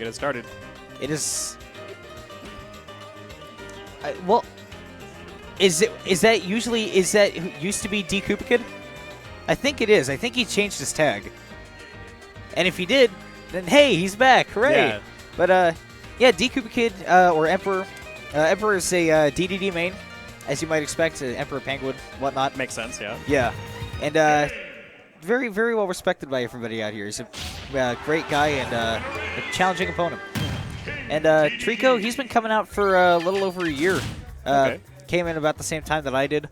get it started. It is. Well, is that used to be D Kid? I think it is. I think he changed his tag. And if he did, then hey, he's back. Hooray! Yeah. But yeah, D Kid or Emperor. Emperor is a DDD main, as you might expect. Emperor Penguin, whatnot. Makes sense. Yeah. Yeah, and very, very well respected by everybody out here. He's a great guy and a challenging opponent. And Treecko, he's been coming out for a little over a year. Okay. Came in about the same time that I did,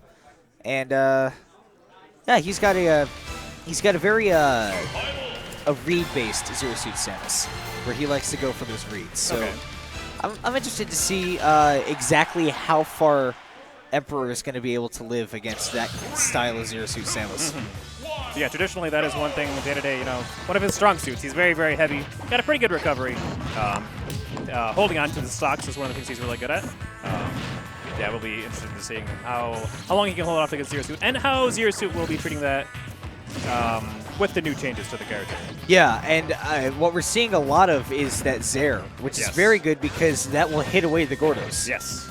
and yeah, he's got a very a read-based Zero Suit Samus, where he likes to go for those reads. So okay. I'm interested to see exactly how far Emperor is going to be able to live against that style of Zero Suit Samus. So yeah, traditionally that is one thing with Dedede, you know, one of his strong suits. He's very, very heavy. Got a pretty good recovery. Holding on to the stocks is one of the things he's really good at. Yeah, we'll be interested in seeing how long he can hold off against Zero Suit, and how Zero Suit will be treating that with the new changes to the character. Yeah, and what we're seeing a lot of is that Zair, which is very good because that will hit away the Gordos. Yes.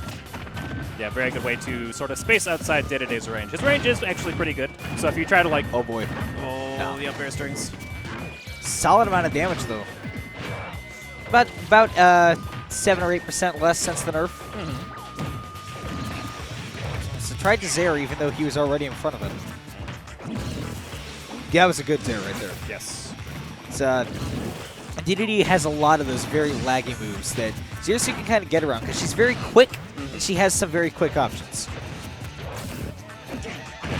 Yeah, very good way to sort of space outside Dedede's range. His range is actually pretty good, so if you try to, like... Oh, boy. Oh, the up air strings. Solid amount of damage, though. About 7 or 8% less since the nerf. So tried to Zair even though he was already in front of him. Yeah, that was a good Zair right there. Yes. It's, DDD has a lot of those very laggy moves that Zero Suit can kind of get around because she's very quick and she has some very quick options. It's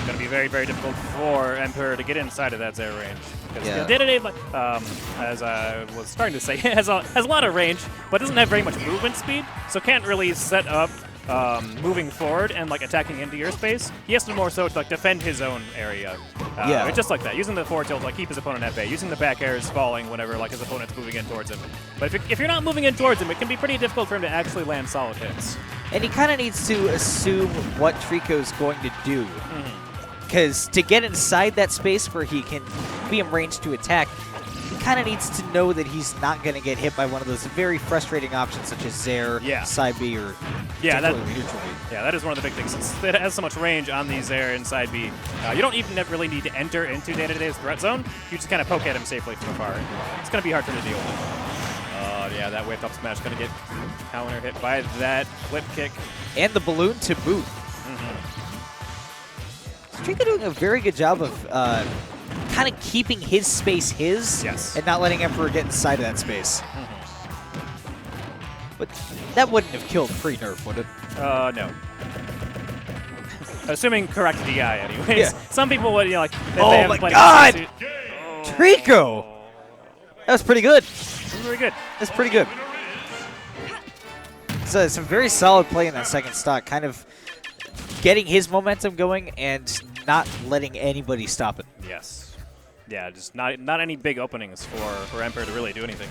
going to be very, very difficult for Emperor to get inside of that Zair range. Yeah. Dedede, as I was starting to say, has a lot of range, but doesn't have very much movement speed, so can't really set up moving forward and like attacking into your space. He has to more so to like defend his own area. Yeah. Just like that, using the forward tilt to like keep his opponent at bay, using the back airs falling whenever like his opponent's moving in towards him. But if you're not moving in towards him, it can be pretty difficult for him to actually land solid hits. And he kind of needs to assume what Treecko's going to do. Because to get inside that space where he can be in range to attack, he kind of needs to know that he's not going to get hit by one of those very frustrating options such as Zair, side B, or neutral B. Yeah, that is one of the big things. Since it has so much range on the Zair and side B, you don't even really need to enter into Dedede's threat zone. You just kind of poke at him safely from afar. It's going to be hard for him to deal with. Yeah, that wave up smash going to get counter hit by that flip kick. And the balloon to boot. Treecko doing a very good job of kind of keeping his space and not letting Emperor get inside of that space. But that wouldn't have killed pre-nerf, would it? No. Assuming correct DI, anyways. Yeah. Some people would, you know, like, if they oh haven't my played God! Treecko! That was pretty good. Very good. That's pretty good. So some very solid play in that second stock, kind of getting his momentum going and not letting anybody stop it. Yes. Yeah, just not any big openings for Emperor to really do anything.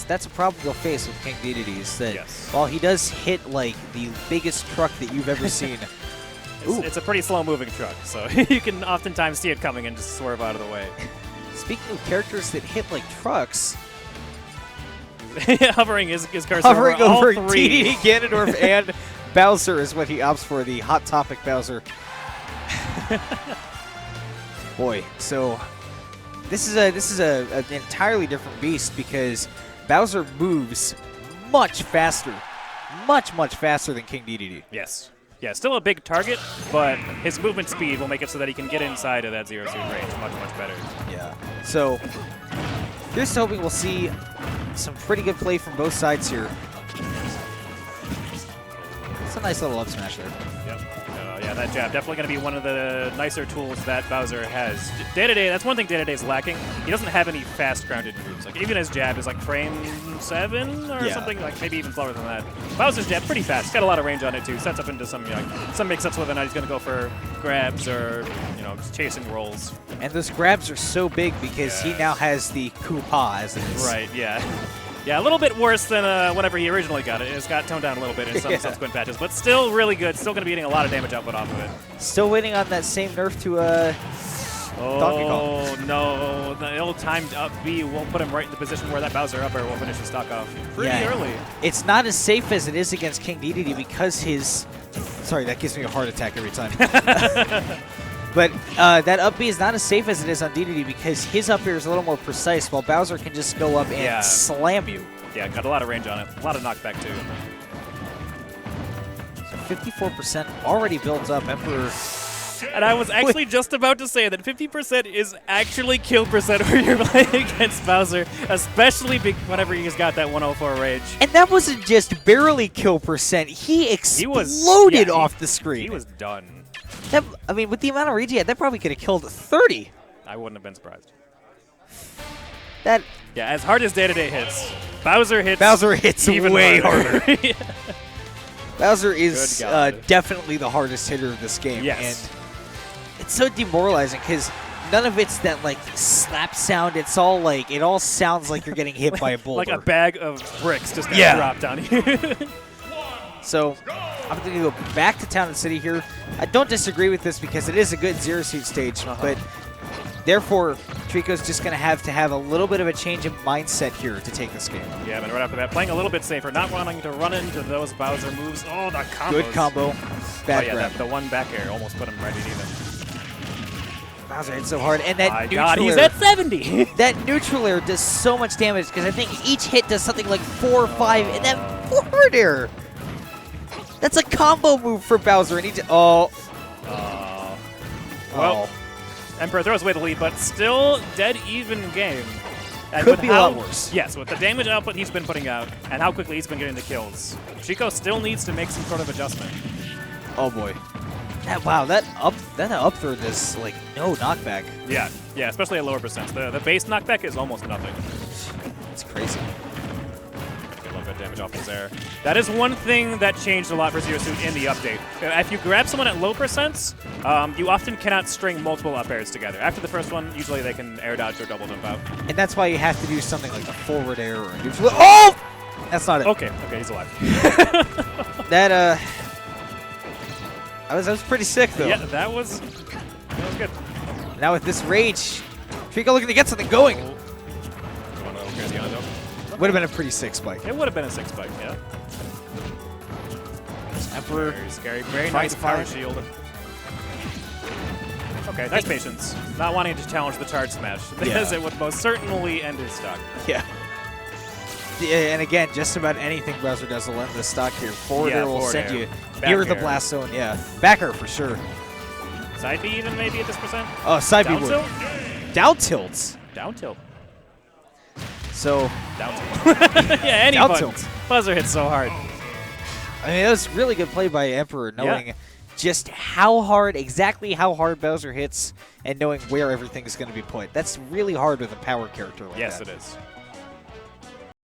That's a problem you'll face with King Dedede, is that while he does hit like the biggest truck that you've ever seen, it's a pretty slow-moving truck, so you can oftentimes see it coming and just swerve out of the way. Speaking of characters that hit like trucks, hovering his cursor hovering over all three. DDD, Ganondorf, and Bowser is what he opts for, the Hot Topic Bowser. Boy, so this is an entirely different beast because Bowser moves much faster, much faster than King Dedede. Yes. Yeah, still a big target, but his movement speed will make it so that he can get inside of that Zero Suit range much better. Yeah. So here's hoping we'll see some pretty good play from both sides here. It's a nice little up smash there. Yep. Yeah, that jab definitely going to be one of the nicer tools that Bowser has. Dedede, that's one thing Dedede's lacking. He doesn't have any fast grounded moves. Like even his jab is like frame 7 or something, like maybe even slower than that. Bowser's jab pretty fast. He's got a lot of range on it too. Sets up into some some mix-ups whether or not he's going to go for grabs or just chasing rolls. And those grabs are so big because he now has the Koopa as it is. Right. Yeah. Yeah, a little bit worse than whenever he originally got it. It's got toned down a little bit in some subsequent patches, but still really good. Still going to be getting a lot of damage output off of it. Still waiting on that same nerf to Donkey Kong. Oh, no. The ill-timed up B won't put him right in the position where that Bowser up air will finish the stock off pretty early. It's not as safe as it is against King Dedede because his... Sorry, that gives me a heart attack every time. But that up B is not as safe as it is on Dedede because his up air is a little more precise, while Bowser can just go up and slam you. Yeah, got a lot of range on it. A lot of knockback, too. So 54% already built up. Emperor... And I was actually just about to say that 50% is actually kill percent when you're playing against Bowser, especially whenever he's got that 104 rage. And that wasn't just barely kill percent. He exploded off the screen. He was done. That, I mean, with the amount of rage he had, that probably could have killed 30. I wouldn't have been surprised. That... Yeah, as hard as Dedede hits, Bowser hits even way harder. Yeah. Bowser is definitely the hardest hitter of this game. Yes. And it's so demoralizing because none of it's that like slap sound. It's all like, it all sounds like you're getting hit by a boulder. Like a bag of bricks just got dropped on you. So I'm going to go back to Town and City here. I don't disagree with this because it is a good Zero Suit stage, but therefore Treecko's just going to have a little bit of a change of mindset here to take this game. Yeah, but right off the bat, playing a little bit safer, not wanting to run into those Bowser moves. Oh, the combo. Good combo. Bad grab. The one back air almost put him right at even. Bowser hit so hard, and that My neutral God, he's air, at 70. that neutral air does so much damage because I think each hit does something like 4 or 5, and that forward air. That's a combo move for Bowser, and he just, well, Emperor throws away the lead, but still dead even game. And could be a lot worse. Yes, with the damage output he's been putting out and how quickly he's been getting the kills, Treecko still needs to make some sort of adjustment. Oh boy. Wow, that up throw does like no knockback. Yeah, especially at lower percents. The base knockback is almost nothing. It's crazy. A little bit of damage off his air. That is one thing that changed a lot for Zero Suit in the update. If you grab someone at low percents, you often cannot string multiple up airs together. After the first one, usually they can air dodge or double jump out. And that's why you have to do something like a forward air or a neutral. Oh! That's not it. Okay, he's alive. That was pretty sick though. Yeah, that was good. Now with this rage, Treecko looking to get something going. Would have been a pretty sick spike. It would have been a 6 spike, yeah. Emperor. Very scary. Very nice power shield. Okay, nice patience. Not wanting to challenge the charge smash, because it would most certainly end his stock. Yeah. And again, just about anything Bowser does will end the stock here. Forward air will send you near the blast zone. Yeah. Back air for sure. Side B even maybe at this percent? Oh, side B would. Down tilts. Down tilt. So. Down tilt. Yeah, any down button. tilt. Buzzer hits so hard. I mean, that was really good play by Emperor, knowing just exactly how hard Bowser hits, and knowing where everything's going to be put. That's really hard with a power character like that. Yes, it is.